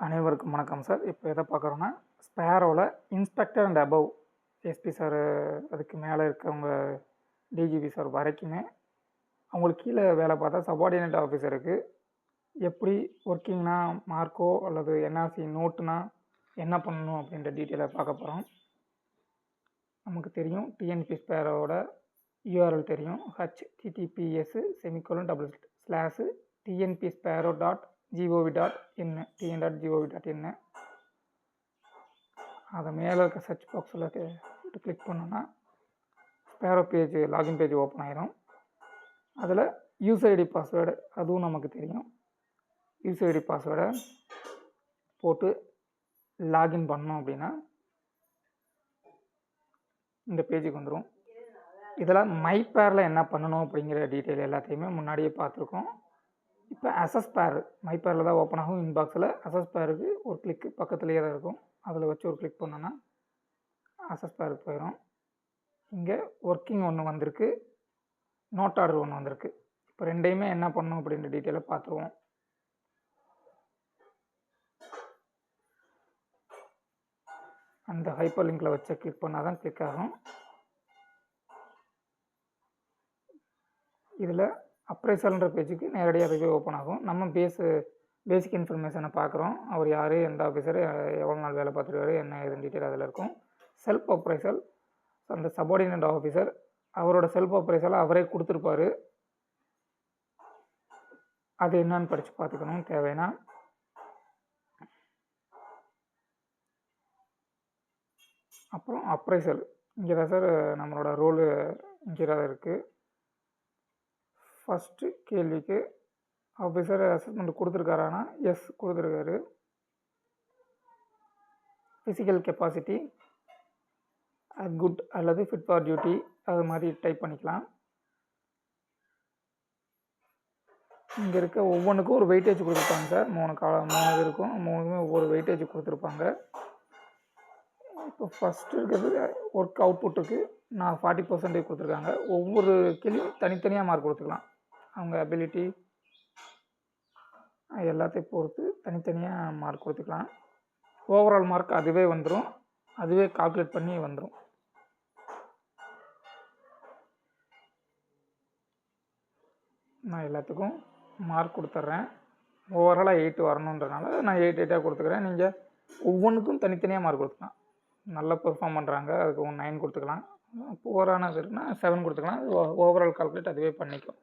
அனைவருக்கும் வணக்கம் சார். இப்போ எதை பார்க்குறோன்னா, ஸ்பேரோவில் inspector and above SP sir, அதுக்கு மேலே இருக்கவங்க டிஜிபி சார் வரைக்குமே அவங்களுக்கு கீழே வேலை பார்த்தா சபார்டினேட் ஆஃபீஸருக்கு எப்படி ஒர்க்கிங்னா மார்க்கோ அல்லது என்ஆர்சி நோட்டுனா என்ன பண்ணணும் அப்படின்ற டீட்டெயிலை பார்க்க போகிறோம். நமக்கு தெரியும் டிஎன்பி ஸ்பேரோட யூஆர்எல் தெரியும், https://tnpsparo.gov.in tn.gov.in. அதை மேலே இருக்க சர்ச் பாக்ஸில் கிளிக் பண்ணோன்னா Sparrow page, login page open ஆயிரும். அதில் யூசர் ஐடி பாஸ்வேர்டு அதுவும் நமக்கு தெரியும். யூசர் ஐடி பாஸ்வேர்டை போட்டு லாகின் பண்ணோம் அப்படின்னா இந்த பேஜுக்கு வந்துடும். இதில் மைபேரில் என்ன பண்ணணும் அப்படிங்கிற டீட்டெயில் எல்லாத்தையுமே முன்னாடியே பார்த்துருக்கோம். இப்போ அசஸ்பேர் மைபேரில் தான் ஓப்பன் ஆகும். இன்பாக்ஸில் அசஸ்பேருக்கு ஒரு கிளிக்கு பக்கத்துலேயே தான் இருக்கும். அதில் வச்சு ஒரு கிளிக் பண்ணோன்னா அசஸ்பேருக்கு போயிடும். இங்கே ஒர்க்கிங் ஒன்று வந்திருக்கு, நோட் ஆர்டர் ஒன்று வந்திருக்கு. இப்போ ரெண்டையுமே என்ன பண்ணணும் அப்படின்ற டீட்டெயிலை பார்த்துருவோம். அந்த ஹைப்பர் லிங்கில் வச்சு கிளிக் பண்ணால் தான் கிளிக் ஆகும். இதில் அப்ரைசல்ன்ற பேஜுக்கு நேரடியாக அதுவே ஓப்பன் ஆகும். நம்ம பேசிக் இன்ஃபர்மேஷனை பார்க்குறோம். அவர் யார், எந்த ஆஃபீஸர், எவ்வளோ நாள் வேலை பார்த்துருக்காரு, என்ன ஏதுன்னு டீட்டெயில் அதில் இருக்கும். செல்ஃப் அப்ரைசல், அந்த சபார்டினேட் ஆஃபீஸர் அவரோட செல்ஃப் அப்ரைசலை அவரே கொடுத்துருப்பாரு. அது என்னன்னு படித்து பார்த்துக்கணும் தேவைன்னா. அப்புறம் அப்ரைசல் இங்கே தான் சார் நம்மளோட ரோலு இங்கே தான் இருக்குது. ஃபஸ்ட்டு கேள்விக்கு ஆஃபீஸர் அசஸ்மெண்ட் கொடுத்துருக்காரானா, எஸ் கொடுத்துருக்காரு. ஃபிசிக்கல் கெப்பாசிட்டி குட் அல்லது ஃபிட் ஃபார் டியூட்டி அது மாதிரி டைப் பண்ணிக்கலாம். இங்கே இருக்க ஒவ்வொன்றுக்கும் ஒரு வெயிட்டேஜ் கொடுத்துருப்பாங்க சார். 3 இருக்கும், 3மே ஒவ்வொரு வெயிட்டேஜ் கொடுத்துருப்பாங்க. இப்போ ஃபஸ்ட்டு இருக்கிறது ஒர்க் அவுட்புட்டுக்கு நான் 40% கொடுத்துருக்காங்க. ஒவ்வொரு கேள்வியும் தனித்தனியாக மார்க் கொடுத்துக்கலாம். அவங்க அபிலிட்டி எல்லாத்தையும் பொறுத்து தனித்தனியாக மார்க் கொடுத்துக்கலாம். ஓவரால் மார்க் அதுவே வந்துடும், அதுவே கால்குலேட் பண்ணி வந்துடும். நான் எல்லாத்துக்கும் மார்க் கொடுத்துட்றேன். ஓவராலாக 8 வரணுன்றனால நான் 8 கொடுத்துக்கிறேன். நீங்கள் ஒவ்வொன்றுக்கும் தனித்தனியாக மார்க் கொடுத்துக்கலாம். நல்லா பெர்ஃபார்ம் பண்ணுறாங்க, அதுக்கு 9 கொடுத்துக்கலாம். புவரானது இருக்குன்னா 7 கொடுத்துக்கலாம். ஓவரால் கால்குலேட் அதுவே பண்ணிக்கும்.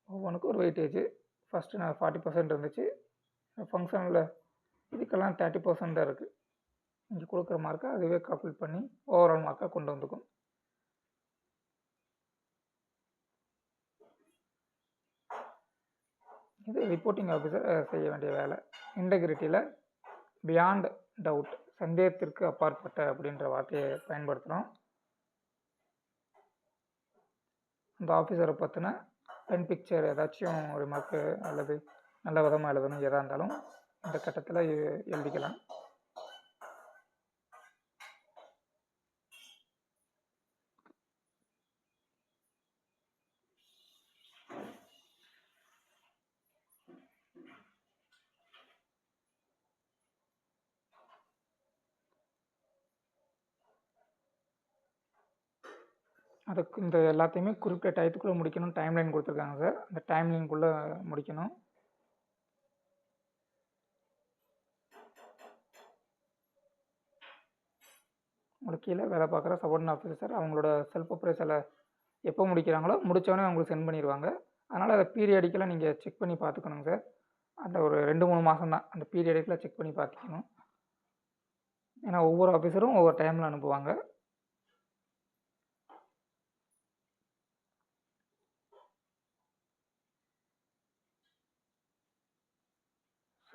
ஒவ்வொன்றுக்கும் ஒரு வெயிட்டேஜ். ஃபஸ்ட்டு நான் 40% இருந்துச்சு. ஃபங்க்ஷனில் இதுக்கெல்லாம் 30% தான் இருக்குது. இங்கே கொடுக்குற மார்க்கை அதுவே கால்குலேட் பண்ணி ஓவரால் மார்க்காக கொண்டு வந்துக்கும். இது ரிப்போர்ட்டிங் ஆஃபீஸர் செய்ய வேண்டிய வேலை. இன்டெகிரிட்டியில் பியாண்ட் டவுட், சந்தேகத்திற்கு அப்பாற்பட்ட அப்படின்ற வார்த்தையை பயன்படுத்துகிறோம். அந்த ஆஃபீஸரை பற்றின பென் பிக்சர் ஏதாச்சும் ரிமார்க்கு அல்லது நல்ல விதமாக எழுதணும் எதாக இருந்தாலும் இந்த கட்டத்தில் எழுதிக்கலாம். அதுக்கு இந்த எல்லாத்தையுமே குறிப்பிட்ட டயத்துக்குள்ளே முடிக்கணும். டைம்லைன் கொடுத்துருக்காங்க சார். அந்த டைம்லைனுக்குள்ளே முடிக்கணும். உங்களுக்கு கீழே வேலை பார்க்குற சபார்டினேட் ஆஃபீஸர் அவங்களோட செல்ஃப் அப்ரைசலை எப்போ முடிக்கிறாங்களோ முடித்தவொடனே அவங்களுக்கு சென்ட் பண்ணிடுவாங்க. அதனால் அதை பீரியடிக்கெல்லாம் நீங்கள் செக் பண்ணி பார்த்துக்கணுங்க சார். அந்த ஒரு 2-3 மாதம் தான் அந்த பீரியடிக்கில் செக் பண்ணி பார்த்துக்கணும். ஏன்னா ஒவ்வொரு ஆஃபீஸரும் ஒவ்வொரு டைமில் அனுப்புவாங்க.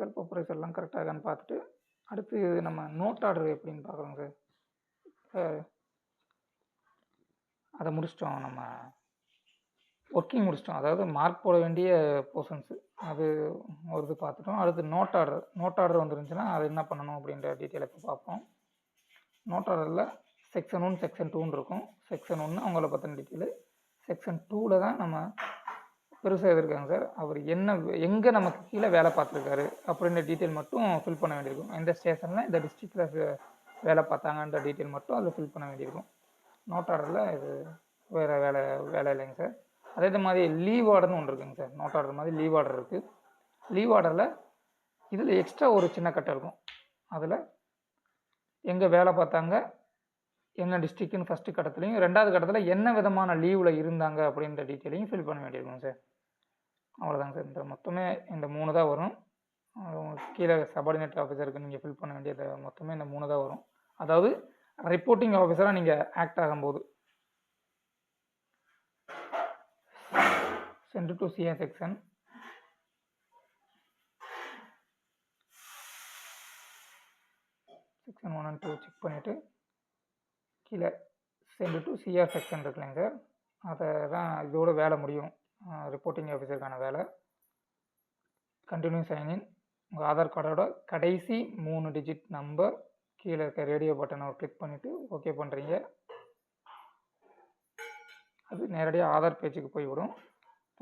செல்ஃப் அப்ரைசல்லாம் கரெக்டாக இருக்கான்னு பார்த்துட்டு அடுத்து நம்ம நோட் ஆர்டர் எப்படின்னு பார்க்குறோங்க சார். அதை முடிச்சிட்டோம், நம்ம ஒர்க்கிங் முடிச்சிட்டோம். அதாவது மார்க் போட வேண்டிய போர்ஷன்ஸு அது ஒரு இது பார்த்துட்டோம். அடுத்து நோட் ஆர்டர் வந்துருந்துச்சுன்னா அது என்ன பண்ணணும் அப்படின்ற டீட்டெயில் இப்போ பார்ப்போம். நோட் ஆர்டரில் செக்ஷன் 1 செக்ஷன் 2 இருக்கும். செக்ஷன் 1 அவங்கள பற்றின டீட்டெயிலு. செக்ஷன் 2ல் தான் நம்ம பெருசாக எதிர்க்காங்க சார். அவர் என்ன எங்கே நமக்கு கீழே வேலை பார்த்துருக்காரு அப்படின்ற டீட்டெயில் மட்டும் ஃபில் பண்ண வேண்டியிருக்கும். எந்த ஸ்டேஷனில் இந்த டிஸ்ட்ரிக்டில் வேலை பார்த்தாங்கன்ற டீட்டெயில் மட்டும் அதில் ஃபில் பண்ண வேண்டியிருக்கும். நோட் ஆர்டரில் இது வேறு வேலை இல்லைங்க சார். அதே மாதிரி லீவ் ஆர்டர்னு ஒன்று இருக்குங்க சார். நோட் ஆர்டர் மாதிரி லீவ் ஆர்டர் இருக்குது. லீவ் ஆர்டரில் இதில் எக்ஸ்ட்ரா ஒரு சின்ன கட்டை இருக்கும். அதில் எங்கே வேலை பார்த்தாங்க, என்ன டிஸ்ட்ரிக்ட்னு ஃபஸ்ட்டு கட்டத்துலையும், ரெண்டாவது கட்டத்தில் என்ன விதமான லீவில் இருந்தாங்க அப்படின்ற டீட்டெயிலையும் ஃபில் பண்ண வேண்டியிருக்கும் சார். அவ்வளோதாங்க சார். இந்த மொத்தமே இந்த 3 தான் வரும். கீழே சபார்டினேட் ஆஃபீஸருக்கு நீங்கள் ஃபில் பண்ண வேண்டியது மொத்தமே இந்த 3 தான் வரும். அதாவது ரிப்போர்ட்டிங் ஆஃபீஸராக நீங்கள் ஆக்ட் ஆகும்போது sent to CR section, section 1 and 2 check பண்ணிவிட்டு கீழே சென்ட் டு சிஆர் செக்ஷன் இருக்குல்லைங்க சார், அதை தான் இதோட வேலை முடியும். ரிப்போர்ட்டிங் ஆஃபீஸருக்கான வேலை. Continue sign in. உங்கள் ஆதார் கார்டோட கடைசி 3 டிஜிட் நம்பர் கீழே இருக்க ரேடியோ பட்டனை கிளிக் பண்ணிவிட்டு ஓகே பண்ணுறீங்க. அது நேரடியாக ஆதார் பேஜுக்கு போய்விடும்.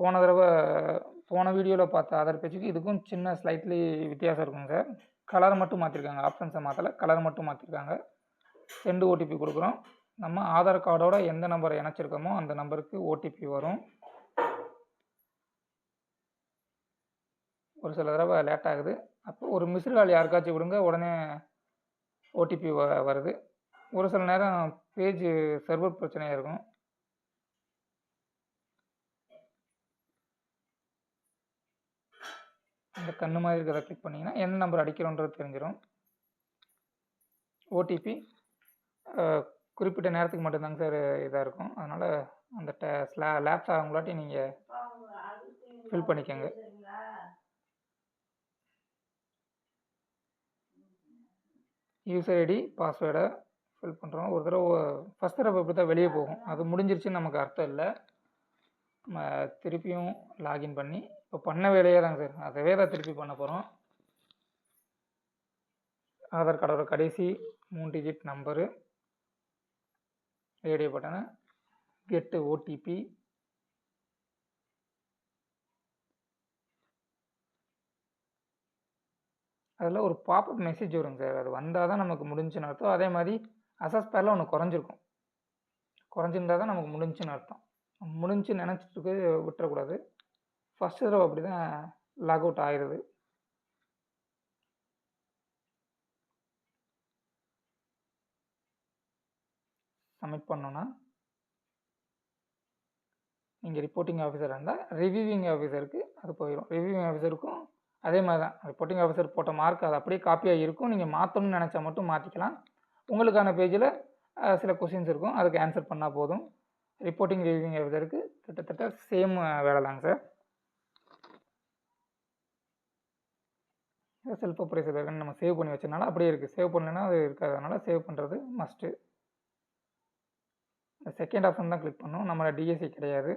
போன வீடியோவில் பார்த்த ஆதார் பேஜுக்கு இதுக்கும் சின்ன ஸ்லைட்லி வித்தியாசம் இருக்குங்க சார். கலர் மட்டும் மாற்றிருக்காங்க, ஆப்ஷன்ஸை மாற்றலை, கலர் மட்டும் மாற்றிருக்காங்க. சென்டு ஓடிபி கொடுக்குறோம். நம்ம ஆதார் கார்டோட எந்த நம்பரை இணைச்சிருக்கோமோ அந்த நம்பருக்கு ஓடிபி வரும். ஒரு சில தடவை லேட் ஆகுது. அப்போ ஒரு மிஸ்டு கால் யாருக்காச்சும் விடுங்க, உடனே ஓடிபி வருது. ஒரு சில நேரம் பேஜ் சர்வர் பிரச்சனையாக இருக்கும். அந்த கண்ணு மாதிரி இருக்கிறத கிளிக் பண்ணிங்கன்னா என்ன நம்பர் அடிக்கிறோன்றது தெரிஞ்சிடும். ஓடிபி குறிப்பிட்ட நேரத்துக்கு மட்டும்தாங்க சார் இதாக இருக்கும். அதனால் அந்த லேப்ஸ் ஆகுங்களாட்டி நீங்கள் ஃபில் பண்ணிக்கோங்க. யூசர் ஐடி பாஸ்வேர்டை ஃபில் பண்ணுறோம். ஒரு தடவை ஃபஸ்ட் தடவை இப்படி தான் வெளியே போகும். அது முடிஞ்சிருச்சுன்னு நமக்கு அர்த்தம் இல்லை. நம்ம திருப்பியும் லாகின் பண்ணி இப்போ பண்ண வேலையே தாங்க சார், அதவே தான் திருப்பி பண்ண போகிறோம். ஆதார் கார்டோட கடைசி 3 டிஜிட் நம்பரு, ரேடியோ பட்டனை, கெட்டு ஓடிபி, அதில் ஒரு பாப்அப் மெசேஜ் வருங்க சார். அது வந்தால் தான் நமக்கு முடிஞ்சுன்னு அர்த்தம். அதே மாதிரி அசஸ் பேரில் ஒன்று குறைஞ்சிருக்கும். குறைஞ்சிருந்தால் தான் நமக்கு முடிஞ்சுன்னு அர்த்தம். முடிஞ்சு நினச்சிட்டு விட்டுறக்கூடாது. ஃபஸ்ட் தடவை அப்படி தான் லாக் அவுட் ஆயிடுது. சப்மிட் பண்ணோன்னா நீங்கள் ரிப்போர்ட்டிங் ஆஃபீஸராக இருந்தால் ரிவ்யூவிங் ஆஃபீஸருக்கு அது போயிடும். ரிவ்யூவிங் ஆஃபீஸருக்கும் அதே மாதிரி தான். ரிப்போர்ட்டிங் ஆஃபீஸர் போட்ட மார்க் அது அப்படியே காப்பியாக இருக்கும். நீங்கள் மாற்றணும்னு நினச்சா மட்டும் மாற்றிக்கலாம். உங்களுக்கான பேஜில் சில கொஸ்டின்ஸ் இருக்கும், அதுக்கு ஆன்சர் பண்ணால் போதும். ரிப்போர்ட்டிங் ரிவ்யூவிங் ஆஃபீஸருக்கு கிட்டத்தட்ட சேம் வேலை தாங்க சார். செல்ஃப் அப்ரைசர் இருக்குன்னு நம்ம சேவ் பண்ணி வச்சதுனால அப்படியே இருக்குது. சேவ் பண்ணலைன்னா அது இருக்காதனால சேவ் பண்ணுறது மஸ்ட்டு. செகண்ட் ஆப்ஷன் தான் கிளிக் பண்ணணும். நம்மளோட டிஎஸ்சி கிடையாது.